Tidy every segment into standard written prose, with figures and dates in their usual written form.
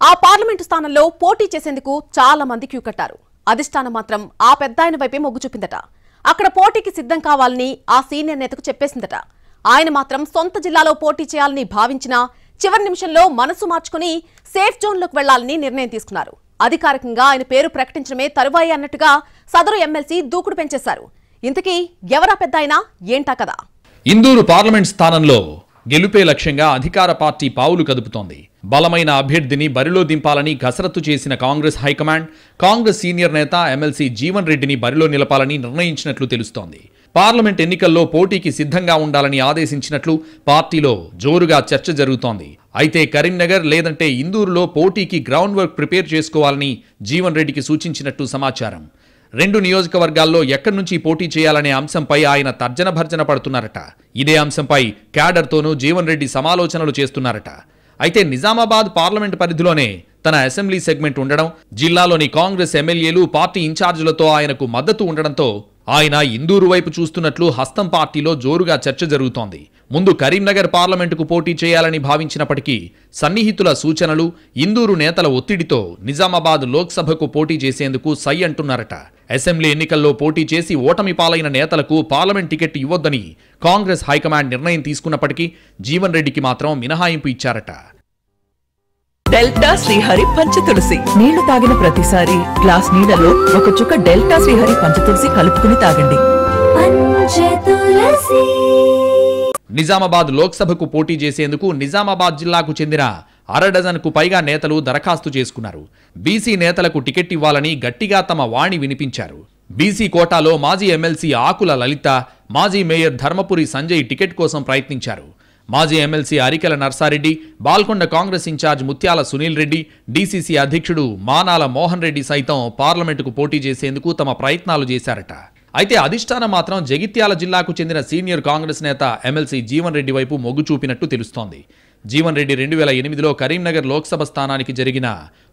ఆ పార్లమెంటు స్థానంలో పోటీ చేసేందుకు చాలా మంది క్యూ కట్టారు. అధిష్టానం మాత్రం ఆ పెద్దాయన వైపే మొగ్గు చూపిందట. అక్కడ పోటీకి సిద్ధం కావాలని ఆ సీనియర్ నేతకు చెప్పేసిందట. ఆయన మాత్రం సొంత జిల్లాలో పోటీ చేయాలని భావించినా చివరి నిమిషంలో మనసు మార్చుకుని సేఫ్ జోన్లోకి వెళ్లాలని నిర్ణయం తీసుకున్నారు. అధికారికంగా ఆయన పేరు ప్రకటించడమే తరువాయి అన్నట్టుగా సదరు ఎమ్మెల్సీ దూకుడు పెంచేశారు. ఇంతకీ ఎవరా పెద్దాయన ఏంటా కదా? ఇందూరు పార్లమెంట్ స్థానంలో గెలుపే లక్ష్యంగా అధికార పార్టీ పావులు కదుపుతోంది. బలమైన అభ్యర్థిని బరిలో దింపాలని కసరత్తు చేసిన కాంగ్రెస్ హైకమాండ్ కాంగ్రెస్ సీనియర్ నేత ఎమ్మెల్సీ జీవన్ రెడ్డిని బరిలో నిలపాలని నిర్ణయించినట్లు తెలుస్తోంది. పార్లమెంట్ ఎన్నికల్లో పోటీకి సిద్ధంగా ఉండాలని ఆదేశించినట్లు పార్టీలో జోరుగా చర్చ జరుగుతోంది. అయితే కరీంనగర్ లేదంటే ఇందూరులో పోటీకి గ్రౌండ్ వర్క్ ప్రిపేర్ చేసుకోవాలని జీవన్ రెడ్డికి సూచించినట్టు సమాచారం. 2 నియోజకవర్గాల్లో ఎక్కడి నుంచి పోటీ చేయాలనే అంశంపై ఆయన తర్జన భర్జన పడుతున్నారట. ఇదే అంశంపై క్యాడర్తోనూ జీవన్ రెడ్డి సమాలోచనలు చేస్తున్నారట. అయితే నిజామాబాద్ పార్లమెంట్ పరిధిలోనే తన అసెంబ్లీ సెగ్మెంట్ ఉండడం, జిల్లాలోని కాంగ్రెస్ ఎమ్మెల్యేలు పార్టీ ఇన్ఛార్జీలతో ఆయనకు మద్దతు ఉండడంతో ఆయన ఇందూరు వైపు చూస్తున్నట్లు హస్తం పార్టీలో జోరుగా చర్చ జరుగుతోంది. ముందు కరీంనగర్ పార్లమెంటుకు పోటీ చేయాలని భావించినప్పటికీ సన్నిహితుల సూచనలు, ఇందూరు నేతల ఒత్తిడితో నిజామాబాద్ లోక్సభకు పోటీ చేసేందుకు సై అంటున్నారట. అసెంబ్లీ ఎన్నికల్లో పోటీ చేసి ఓటమి పాలైన నేతలకు పార్లమెంట్ టికెట్ ఇవ్వొద్దని కాంగ్రెస్ హైకమాండ్ నిర్ణయం తీసుకున్నప్పటికీ జీవన్ రెడ్డికి మాత్రం మినహాయింపు ఇచ్చారట. డెల్టా శ్రీహరి పంచతులసి నీళ్లు తాగిన ప్రతిసారి గ్లాస్ నీళ్లలో ఒక చుక్క డెల్టా శ్రీహరి పంచతులసి కలుపుకుని తాగండి. నిజామాబాద్ లోక్సభకు పోటీ చేసేందుకు నిజామాబాద్ జిల్లాకు చెందిన 1/2 డజన్కు పైగా నేతలు దరఖాస్తు చేసుకున్నారు. బీసీ నేతలకు టికెట్ ఇవ్వాలని గట్టిగా తమ వాణి వినిపించారు. బీసీ కోటాలో మాజీ ఎమ్మెల్సీ ఆకుల లలిత, మాజీ మేయర్ ధర్మపురి సంజయ్ టికెట్ కోసం ప్రయత్నించారు. మాజీ ఎమ్మెల్సీ అరికెల నర్సారెడ్డి, బాల్కొండ కాంగ్రెస్ ఇన్ఛార్జ్ ముత్యాల సునీల్ రెడ్డి, డీసీసీ అధ్యక్షుడు మానాల మోహన్ రెడ్డి సైతం పార్లమెంటుకు పోటీ చేసేందుకు తమ ప్రయత్నాలు చేశారట. అయితే అధిష్టానం మాత్రం జగిత్యాల జిల్లాకు చెందిన సీనియర్ కాంగ్రెస్ నేత ఎమ్మెల్సీ జీవన్ రెడ్డి వైపు మొగ్గు చూపినట్టు తెలుస్తోంది. జీవన్ రెడ్డి 2008లో కరీంనగర్ లోక్సభ స్థానానికి జరిగిన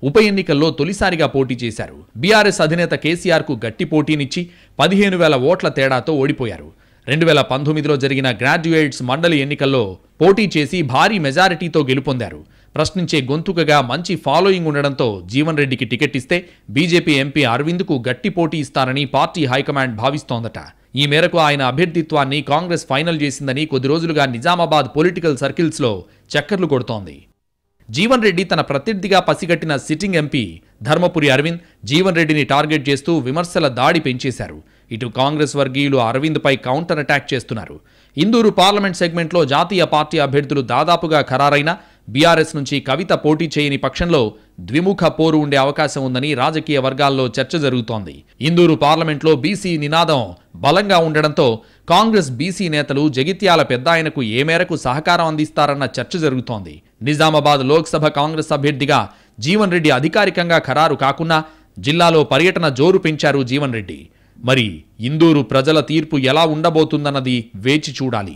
ఉప ఎన్నికల్లో తొలిసారిగా పోటీ చేశారు. బీఆర్ఎస్ అధినేత కేసీఆర్కు గట్టి పోటీనిచ్చి 15,000 ఓట్ల తేడాతో ఓడిపోయారు. 2019లో జరిగిన గ్రాడ్యుయేట్స్ మండలి ఎన్నికల్లో పోటీ చేసి భారీ మెజారిటీతో గెలుపొందారు. ప్రశ్నించే గొంతుకగా మంచి ఫాలోయింగ్ ఉండడంతో జీవన్ రెడ్డికి టికెట్ ఇస్తే బీజేపీ ఎంపీ అరవింద్కు గట్టి పోటీ ఇస్తారని పార్టీ హైకమాండ్ భావిస్తోందట. ఈ మేరకు ఆయన అభ్యర్థిత్వాన్ని కాంగ్రెస్ ఫైనల్ చేసిందని కొద్ది రోజులుగా నిజామాబాద్ పొలిటికల్ సర్కిల్స్లో చక్కర్లు కొడుతోంది. జీవన్ రెడ్డి తన ప్రత్యర్థిగా పసిగట్టిన సిట్టింగ్ ఎంపీ ధర్మపురి అరవింద్ జీవన్ రెడ్డిని టార్గెట్ చేస్తూ విమర్శల దాడి పెంచేశారు. ఇటు కాంగ్రెస్ వర్గీయులు అరవింద్పై కౌంటర్ అటాక్ చేస్తున్నారు. ఇందూరు పార్లమెంట్ సెగ్మెంట్లో జాతీయ పార్టీ అభ్యర్థులు దాదాపుగా ఖరారైన బీఆర్ఎస్ నుంచి కవిత పోటీ చేయని పక్షంలో ద్విముఖ పోరు ఉండే అవకాశం ఉందని రాజకీయ వర్గాల్లో చర్చ జరుగుతోంది. ఇందూరు పార్లమెంట్లో బీసీ నినాదం బలంగా ఉండడంతో కాంగ్రెస్ బీసీ నేతలు జగిత్యాల పెద్దాయనకు ఏ మేరకు సహకారం అందిస్తారన్న చర్చ జరుగుతోంది. నిజామాబాద్ లోక్సభ కాంగ్రెస్ అభ్యర్థిగా జీవన్ రెడ్డి అధికారికంగా ఖరారు కాకున్నా జిల్లాలో పర్యటన జోరు పెంచారు జీవన్ రెడ్డి. మరి ఇందూరు ప్రజల తీర్పు ఎలా ఉండబోతుందన్నది వేచి చూడాలి.